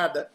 nada.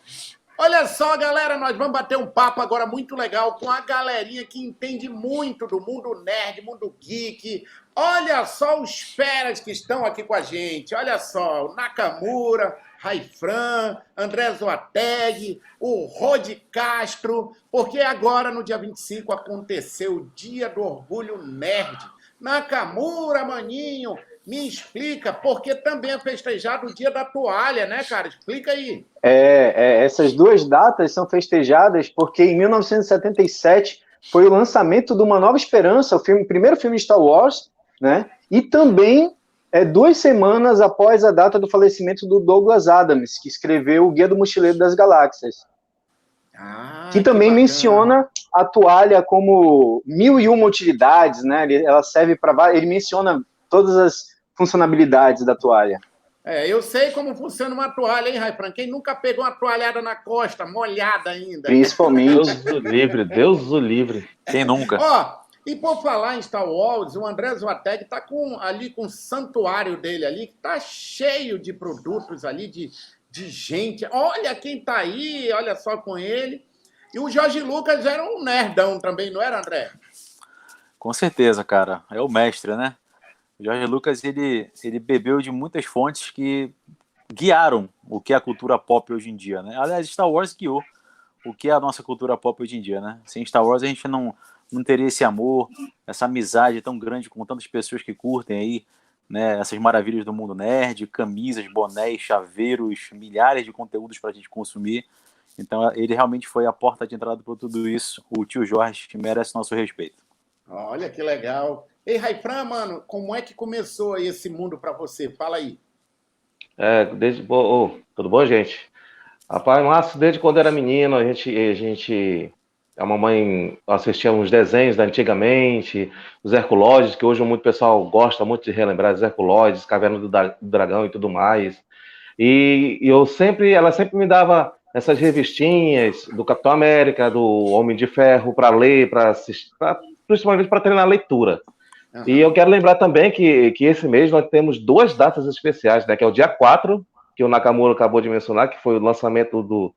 Olha só, galera, nós vamos bater um papo agora muito legal com a galerinha que entende muito do mundo nerd, mundo geek. Olha só os feras que estão aqui com a gente. Olha só, o Nakamura, Raifran, André Zoateg, o Rod Castro, porque agora, no dia 25, aconteceu o Dia do Orgulho Nerd. Nakamura, maninho, me explica, porque também é festejado o Dia da Toalha, né, cara? Explica aí. Essas duas datas são festejadas porque em 1977 foi o lançamento de Uma Nova Esperança, o primeiro filme de Star Wars, né? E também 2 semanas após a data do falecimento do Douglas Adams, que escreveu O Guia do Mochileiro das Galáxias. Que também menciona a toalha como 1001 utilidades, né? Ela serve para... Ele menciona todas as funcionalidades da toalha. Eu sei como funciona uma toalha, hein, Raifran? Quem nunca pegou uma toalhada na costa, molhada ainda? Principalmente. Deus o livre. Quem nunca? Ó, e por falar em Star Wars, o André Zoateg tá ali com o santuário dele ali, que tá cheio de produtos ali, de gente. Olha quem tá aí, olha só com ele. E o Jorge Lucas era um nerdão também, não era, André? Com certeza, cara. É o mestre, né? O Jorge Lucas, ele bebeu de muitas fontes que guiaram o que é a cultura pop hoje em dia, né? Aliás, Star Wars guiou o que é a nossa cultura pop hoje em dia, né? Sem Star Wars a gente não teria esse amor, essa amizade tão grande com tantas pessoas que curtem aí, né? Essas maravilhas do mundo nerd, camisas, bonés, chaveiros, milhares de conteúdos para a gente consumir. Então ele realmente foi a porta de entrada para tudo isso. O tio Jorge merece nosso respeito. Olha que legal. Ei, Raifran, mano, como é que começou aí esse mundo pra você? Fala aí. Tudo bom, gente? Rapaz, Márcio, desde quando era menino, a mamãe assistia uns desenhos da antigamente, os Herculóides, que hoje muito pessoal gosta muito de relembrar, os Herculóides, Caverna do Dragão e tudo mais. E ela sempre me dava essas revistinhas do Capitão América, do Homem de Ferro, para ler, para assistir, principalmente para treinar a leitura. Uhum. E eu quero lembrar também que esse mês nós temos 2 datas especiais, né? Que é o dia 4, que o Nakamura acabou de mencionar, que foi o lançamento do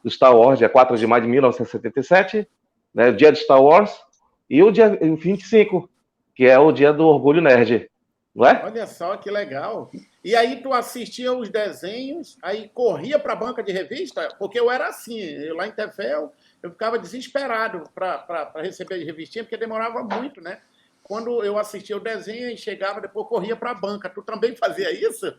Star Wars, dia 4 de maio de 1977, né? O dia de Star Wars, e o dia 25, que é o dia do Orgulho Nerd, não é? Olha só que legal. E aí tu assistia os desenhos, aí corria para a banca de revista, porque eu era assim, lá em Tefel, eu ficava desesperado para receber revistinha, porque demorava muito, né? Quando eu assistia o desenho e chegava, depois corria para a banca. Tu também fazia isso?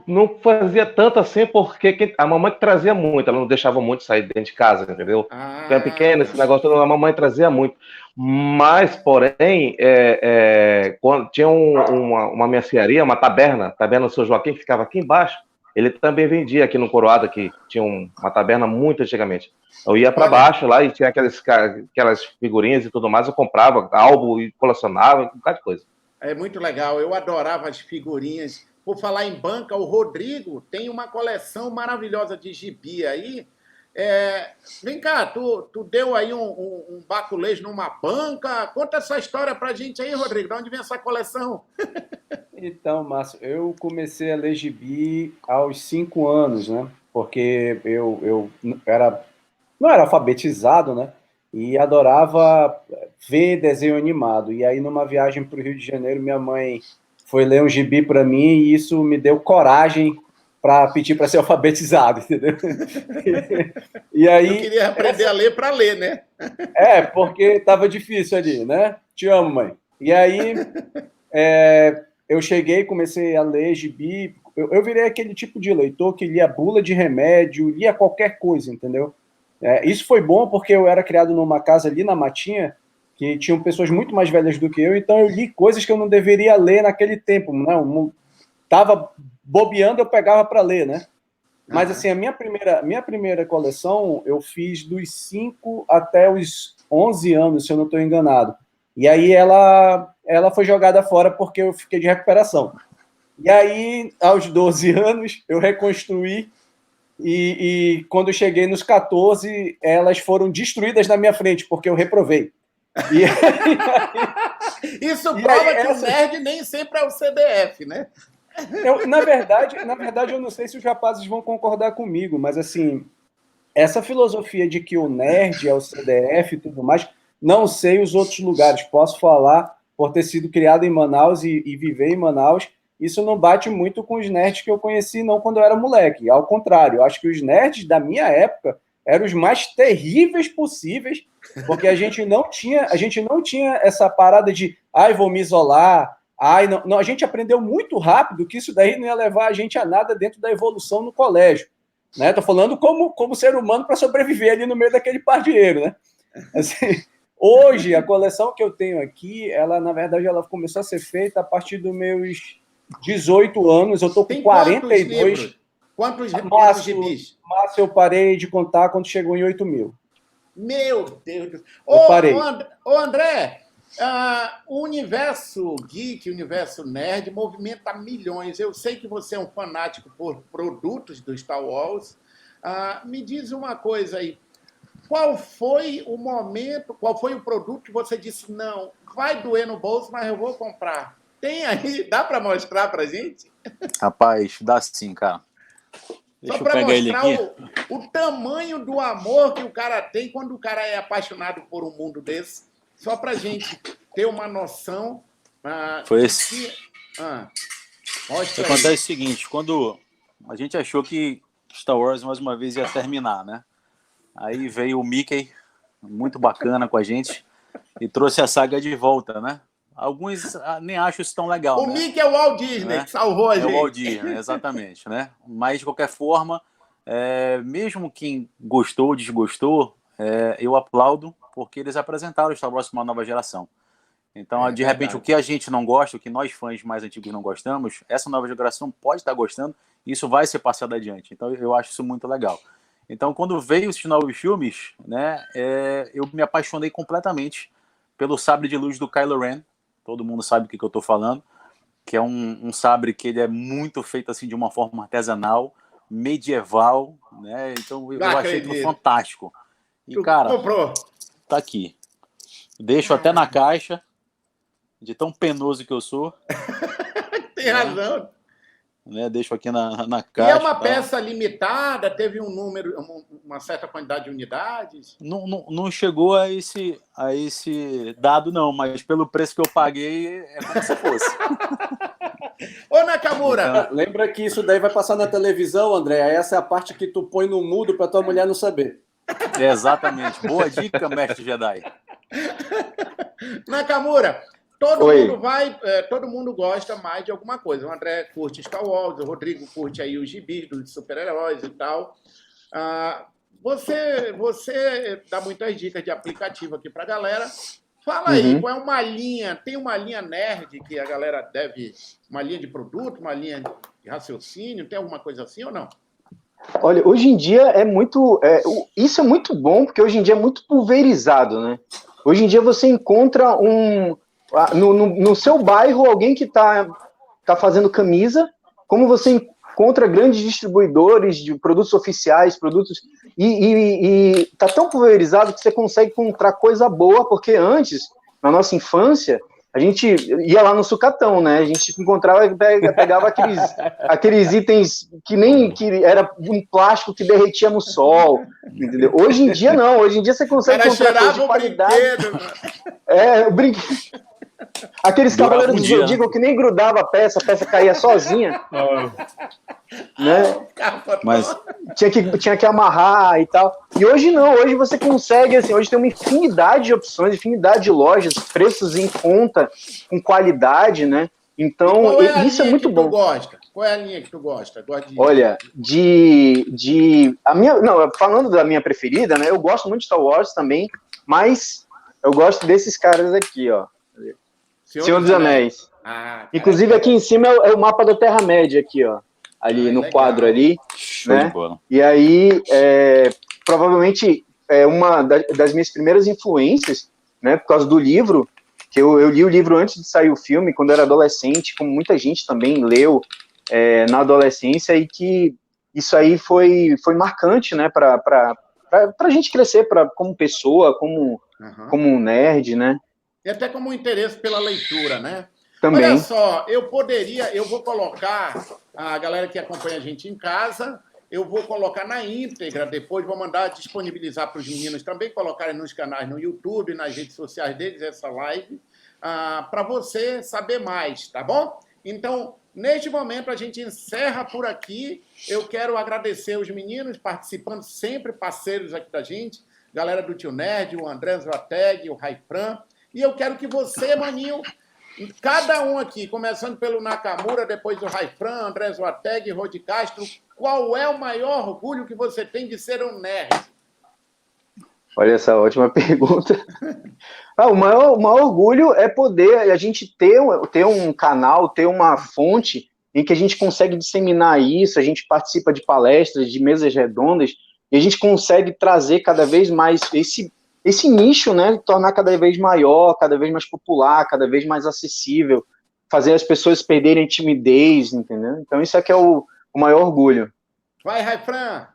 Não fazia tanto assim, porque a mamãe que trazia muito, ela não deixava muito sair dentro de casa, entendeu? Porque era pequena, esse negócio, a mamãe trazia muito. Mas, porém, quando tinha uma mercearia, uma taberna do Seu Joaquim, que ficava aqui embaixo, ele também vendia aqui no Coroado, que tinha uma taberna muito antigamente. Eu ia para baixo lá e tinha aquelas figurinhas e tudo mais, eu comprava álbum e colecionava, um bocado de coisa. É muito legal, eu adorava as figurinhas. Por falar em banca, o Rodrigo tem uma coleção maravilhosa de gibi aí. Vem cá, tu deu aí um baculejo numa banca. Conta essa história pra gente aí, Rodrigo. De onde vem essa coleção? Então, Márcio, eu comecei a ler gibi aos 5 anos, né? Porque eu não era alfabetizado, né? E adorava ver desenho animado. E aí, numa viagem para o Rio de Janeiro, minha mãe foi ler um gibi para mim e isso me deu coragem para pedir para ser alfabetizado, entendeu? E aí, eu queria aprender a ler para ler, né? Porque estava difícil ali, né? Te amo, mãe. E aí, eu cheguei, comecei a ler gibi. Eu virei aquele tipo de leitor que lia bula de remédio, lia qualquer coisa, entendeu? Isso foi bom porque eu era criado numa casa ali na Matinha, que tinham pessoas muito mais velhas do que eu, então eu li coisas que eu não deveria ler naquele tempo, né? Tava bobeando, eu pegava para ler, né? Mas, assim, a minha primeira coleção eu fiz dos 5 até os 11 anos, se eu não estou enganado. E aí ela foi jogada fora porque eu fiquei de recuperação. E aí, aos 12 anos, eu reconstruí e quando eu cheguei nos 14, elas foram destruídas na minha frente, porque eu reprovei. E aí, isso prova que o nerd nem sempre é o CDF, né? Na verdade, eu não sei se os rapazes vão concordar comigo, mas assim, essa filosofia de que o nerd é o CDF e tudo mais, não sei os outros lugares. Posso falar por ter sido criado em Manaus e viver em Manaus. Isso não bate muito com os nerds que eu conheci, não, quando eu era moleque. Ao contrário, eu acho que os nerds da minha época eram os mais terríveis possíveis, porque a gente não tinha essa parada de, ai, vou me isolar, ai, não. Não, a gente aprendeu muito rápido que isso daí não ia levar a gente a nada dentro da evolução no colégio. Né? Tô falando como ser humano para sobreviver ali no meio daquele pardieiro, né? Assim, hoje, a coleção que eu tenho aqui, ela, na verdade, ela começou a ser feita a partir dos meus 18 anos, eu tô com Tem 42. Quantos gibis? Mas eu parei de contar quando chegou em 8 mil. Meu Deus do céu. Eu parei. Ô André, o universo geek, o universo nerd movimenta milhões. Eu sei que você é um fanático por produtos do Star Wars. Me diz uma coisa aí. Qual foi o momento, qual foi o produto que você disse, não, vai doer no bolso, mas eu vou comprar? Tem aí? Dá para mostrar pra gente? Rapaz, dá sim, cara. Deixa Só eu para pegar ele mostrar aqui. o tamanho do amor que o cara tem quando o cara é apaixonado por um mundo desse. Só pra gente ter uma noção. Foi esse. Mostra Acontece aí. o seguinte, quando a gente achou que Star Wars mais uma vez ia terminar, né? Aí veio o Mickey, muito bacana com a gente, e trouxe a saga de volta, né? Alguns nem acham isso tão legal, O né? Mickey é o Walt Disney, que salvou a gente. É o Walt Disney, exatamente, né? Mas, de qualquer forma, mesmo quem gostou ou desgostou, eu aplaudo, porque eles apresentaram Star Wars para uma nova geração. Então, de repente, o que a gente não gosta, o que nós fãs mais antigos não gostamos, essa nova geração pode estar gostando e isso vai ser passado adiante. Então, eu acho isso muito legal. Então, quando veio esses novos filmes, né, eu me apaixonei completamente pelo sabre de luz do Kylo Ren. Todo mundo sabe o que eu estou falando, que é um sabre que ele é muito feito assim de uma forma artesanal, medieval, né? Então, eu achei aquilo fantástico. E, cara, comprou. Tá aqui. Deixo até na caixa, de tão penoso que eu sou. Tem razão. Né? Deixo aqui na caixa. E é uma peça limitada, teve um número, uma certa quantidade de unidades? Não chegou a esse dado, não, mas pelo preço que eu paguei, é como se fosse. Ô, Nakamura! Então, lembra que isso daí vai passar na televisão, André? Essa é a parte que tu põe no mudo para tua mulher não saber. Exatamente. Boa dica, mestre Jedi. Nakamura, todo mundo gosta mais de alguma coisa. O André curte Star Wars, o Rodrigo curte aí os gibis dos super-heróis e tal. Você dá muitas dicas de aplicativo aqui pra galera. Fala aí, qual é uma linha? Tem uma linha nerd que a galera deve... Uma linha de produto, uma linha de raciocínio? Tem alguma coisa assim ou não? Olha, hoje em dia isso é muito bom, porque hoje em dia é muito pulverizado, né? Hoje em dia você encontra no seu bairro alguém que tá fazendo camisa, como você encontra grandes distribuidores de produtos oficiais, e tá tão pulverizado que você consegue encontrar coisa boa, porque antes, na nossa infância, a gente ia lá no sucatão, né? A gente encontrava e pegava aqueles itens que era um plástico que derretia no sol, entendeu? Hoje em dia não, hoje em dia você consegue encontrar coisa de qualidade. O brinquedo. Aqueles Cavaleiros do Zodíaco que nem grudava a peça caía sozinha. Né? Mas tinha que amarrar e tal. E hoje não, hoje você consegue, assim, hoje tem uma infinidade de opções, infinidade de lojas, preços em conta, com qualidade, né? Então, isso é muito bom. Qual é a linha que tu gosta? Olha, falando da minha preferida, né? Eu gosto muito de Star Wars também, mas eu gosto desses caras aqui, ó. Senhor dos Anéis. Inclusive, aqui em cima é o mapa da Terra-média, aqui, ó. Ali no quadro ali. Show, né? De bola. E aí, provavelmente, é uma das minhas primeiras influências, né? Por causa do livro, que eu li o livro antes de sair o filme, quando eu era adolescente, como muita gente também leu na adolescência, e que isso aí foi marcante, né? Pra gente crescer como pessoa, como um nerd, né? E até como um interesse pela leitura, né? Também. Olha só, eu vou colocar, a galera que acompanha a gente em casa, eu vou colocar na íntegra depois, vou mandar disponibilizar para os meninos também colocarem nos canais no YouTube, nas redes sociais deles, essa live, para você saber mais, tá bom? Então, neste momento, a gente encerra por aqui. Eu quero agradecer os meninos participando sempre, parceiros aqui da gente, galera do Tio Nerd, o André Zoateg, o Raifran, e eu quero que você, maninho, cada um aqui, começando pelo Nakamura, depois o Raifran, André Zoateg, Rodi Castro, qual é o maior orgulho que você tem de ser um nerd? Olha essa ótima pergunta. O maior orgulho é poder a gente ter um canal, ter uma fonte em que a gente consegue disseminar isso, a gente participa de palestras, de mesas redondas, e a gente consegue trazer cada vez mais esse nicho, né, tornar cada vez maior, cada vez mais popular, cada vez mais acessível, fazer as pessoas perderem a timidez, entendeu? Então isso aqui é o maior orgulho. Vai, Raifran!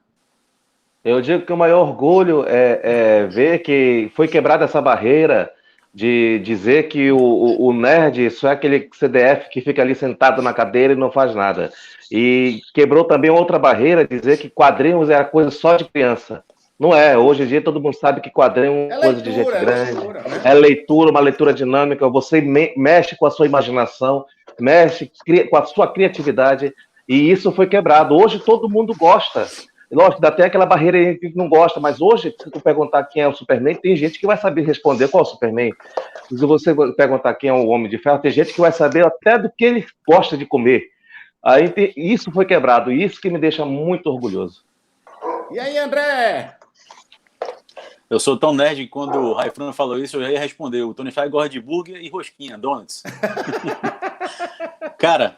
Eu digo que o maior orgulho é ver que foi quebrada essa barreira de dizer que o nerd só é aquele CDF que fica ali sentado na cadeira e não faz nada. E quebrou também outra barreira, dizer que quadrinhos era coisa só de criança. Não é. Hoje em dia todo mundo sabe que quadrinho é coisa de gente grande. Leitura, né? É leitura, uma leitura dinâmica. Você mexe com a sua imaginação, mexe com a sua criatividade. E isso foi quebrado. Hoje todo mundo gosta. Lógico, dá até aquela barreira aí que não gosta, mas hoje, se tu perguntar quem é o Superman, tem gente que vai saber responder qual é o Superman. Se você perguntar quem é o Homem de Ferro, tem gente que vai saber até do que ele gosta de comer. Isso foi quebrado, e isso que me deixa muito orgulhoso. E aí, André? Eu sou tão nerd que quando o Raifran falou isso, eu já ia responder. O Tony Fry gosta de burger e rosquinha, donuts. Cara,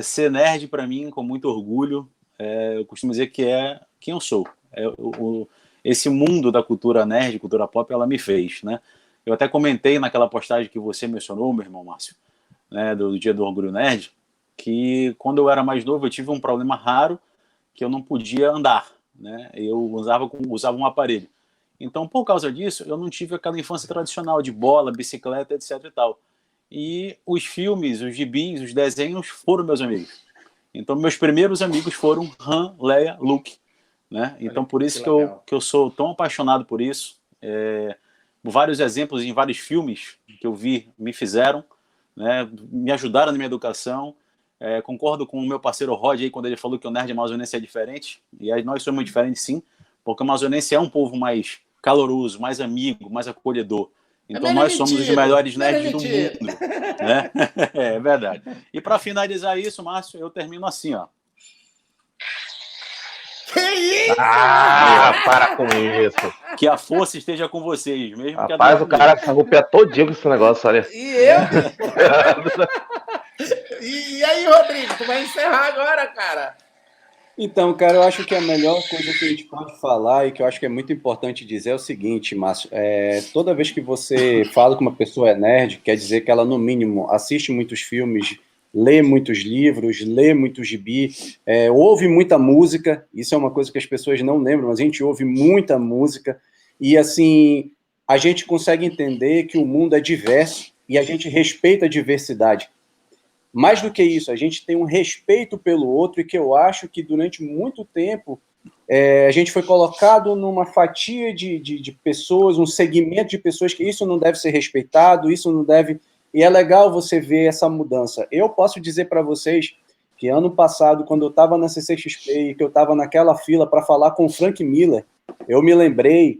ser nerd para mim, com muito orgulho, eu costumo dizer que é quem eu sou. Esse mundo da cultura nerd, cultura pop, ela me fez, né? Eu até comentei naquela postagem que você mencionou, meu irmão Márcio, né, do Dia do Orgulho Nerd, que quando eu era mais novo eu tive um problema raro que eu não podia andar, né? Eu usava um aparelho. Então, por causa disso, eu não tive aquela infância tradicional de bola, bicicleta, etc e tal. E os filmes, os gibis, os desenhos foram meus amigos. Então, meus primeiros amigos foram Han, Leia, Luke, né? Então, por isso que eu sou tão apaixonado por isso. Vários exemplos em vários filmes que eu vi me fizeram, né? Me ajudaram na minha educação. Concordo com o meu parceiro Rod aí, quando ele falou que o nerd amazonense é diferente. E aí nós somos diferentes, sim, porque o amazonense é um povo mais caloroso, mais amigo, mais acolhedor. Então nós somos os melhores nerds do mundo, né? É verdade. E para finalizar isso, Márcio, eu termino assim, ó. Que isso? Para com isso. Que a força esteja com vocês, mesmo. Rapaz, o cara se arrupia todinho com esse negócio, olha. E eu? E aí, Rodrigo, tu vai encerrar agora, cara? Então, cara, eu acho que a melhor coisa que a gente pode falar e que eu acho que é muito importante dizer é o seguinte, Márcio, toda vez que você fala que uma pessoa é nerd, quer dizer que ela, no mínimo, assiste muitos filmes, lê muitos livros, lê muito gibi, ouve muita música, isso é uma coisa que as pessoas não lembram, mas a gente ouve muita música, e assim, a gente consegue entender que o mundo é diverso e a gente respeita a diversidade. Mais do que isso, a gente tem um respeito pelo outro e que eu acho que durante muito tempo a gente foi colocado numa fatia de pessoas, um segmento de pessoas que isso não deve ser respeitado, isso não deve... E é legal você ver essa mudança. Eu posso dizer para vocês que ano passado, quando eu estava na CCXP e que eu estava naquela fila para falar com o Frank Miller, eu me lembrei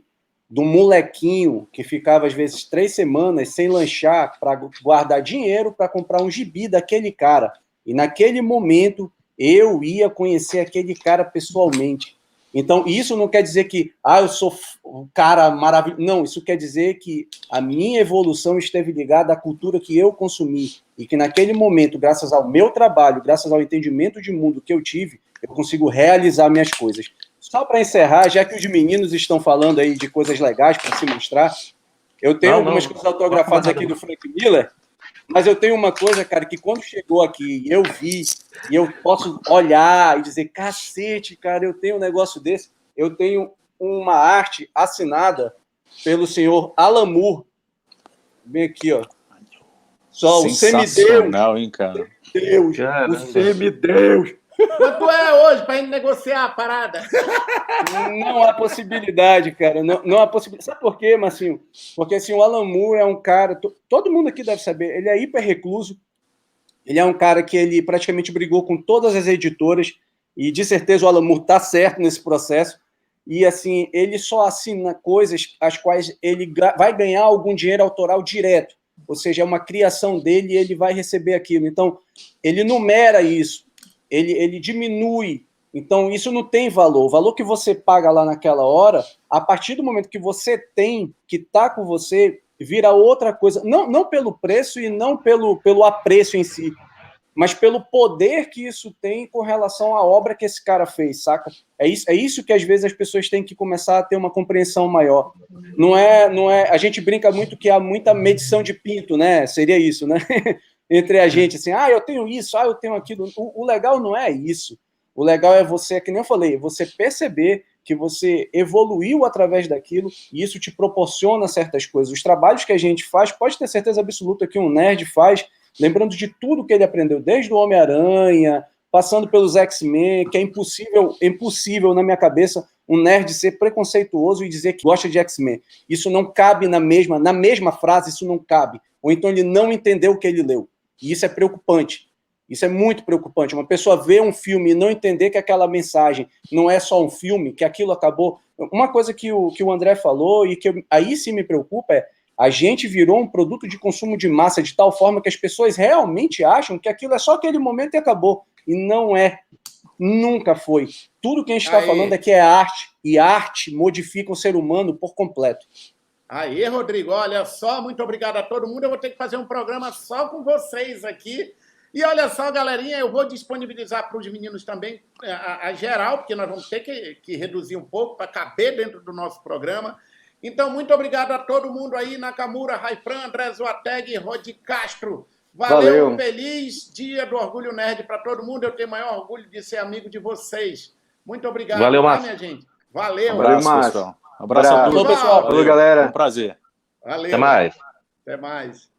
de um molequinho que ficava, às vezes, 3 semanas sem lanchar para guardar dinheiro para comprar um gibi daquele cara. E naquele momento, eu ia conhecer aquele cara pessoalmente. Então, isso não quer dizer que, eu sou um cara maravilhoso. Não, isso quer dizer que a minha evolução esteve ligada à cultura que eu consumi. E que naquele momento, graças ao meu trabalho, graças ao entendimento de mundo que eu tive, eu consigo realizar minhas coisas. Só para encerrar, já que os meninos estão falando aí de coisas legais para se mostrar, eu tenho algumas coisas autografadas aqui do Frank Miller, mas eu tenho uma coisa, cara, que quando chegou aqui, eu vi, e eu posso olhar e dizer, cacete, cara, eu tenho um negócio desse. Eu tenho uma arte assinada pelo senhor Alan Moore. Bem aqui, ó. Só o semideus. Sensacional, hein, cara? Deus, Caramba. o semideus. Quanto é hoje pra gente negociar a parada? Não há possibilidade, cara. Não há possibilidade. Sabe por quê, Marcinho? Porque assim, o Alan Moore é um cara. Todo mundo aqui deve saber, ele é hiper recluso. Ele é um cara que ele praticamente brigou com todas as editoras. E de certeza o Alan Moore tá certo nesse processo. E assim, ele só assina coisas as quais ele vai ganhar algum dinheiro autoral direto. Ou seja, é uma criação dele e ele vai receber aquilo. Então, ele numera isso. Ele diminui. Então, isso não tem valor. O valor que você paga lá naquela hora, a partir do momento que você tem, que está com você, vira outra coisa. Não pelo preço e não pelo apreço em si, mas pelo poder que isso tem com relação à obra que esse cara fez, saca? É isso que às vezes as pessoas têm que começar a ter uma compreensão maior. Não é. A gente brinca muito que há muita medição de pinto, né? Seria isso, né? Entre a gente, assim, eu tenho isso, eu tenho aquilo. O legal não é isso. O legal é você, que nem eu falei, você perceber que você evoluiu através daquilo e isso te proporciona certas coisas. Os trabalhos que a gente faz, pode ter certeza absoluta que um nerd faz, lembrando de tudo que ele aprendeu, desde o Homem-Aranha, passando pelos X-Men, que é impossível na minha cabeça um nerd ser preconceituoso e dizer que gosta de X-Men. Isso não cabe na mesma frase, isso não cabe. Ou então ele não entendeu o que ele leu. E isso é preocupante. Isso é muito preocupante. Uma pessoa ver um filme e não entender que aquela mensagem não é só um filme, que aquilo acabou... Uma coisa que o André falou e que aí sim me preocupa é a gente virou um produto de consumo de massa de tal forma que as pessoas realmente acham que aquilo é só aquele momento e acabou. E não é. Nunca foi. Tudo que a gente está falando é que é arte. E arte modifica o ser humano por completo. Aí, Rodrigo, olha só, muito obrigado a todo mundo. Eu vou ter que fazer um programa só com vocês aqui. E olha só, galerinha, eu vou disponibilizar para os meninos também a geral, porque nós vamos ter que reduzir um pouco para caber dentro do nosso programa. Então, muito obrigado a todo mundo aí, Nakamura, Raifran, André Zoateg, Rodi Castro. Valeu, feliz dia do Orgulho Nerd para todo mundo. Eu tenho o maior orgulho de ser amigo de vocês. Muito obrigado, Valeu, Márcio. minha gente? Valeu. Um abraço, Márcio. pessoal. Um abraço a todos. Falou, pessoal. Valeu, galera. Foi um prazer. Valeu. Até mais. Até mais.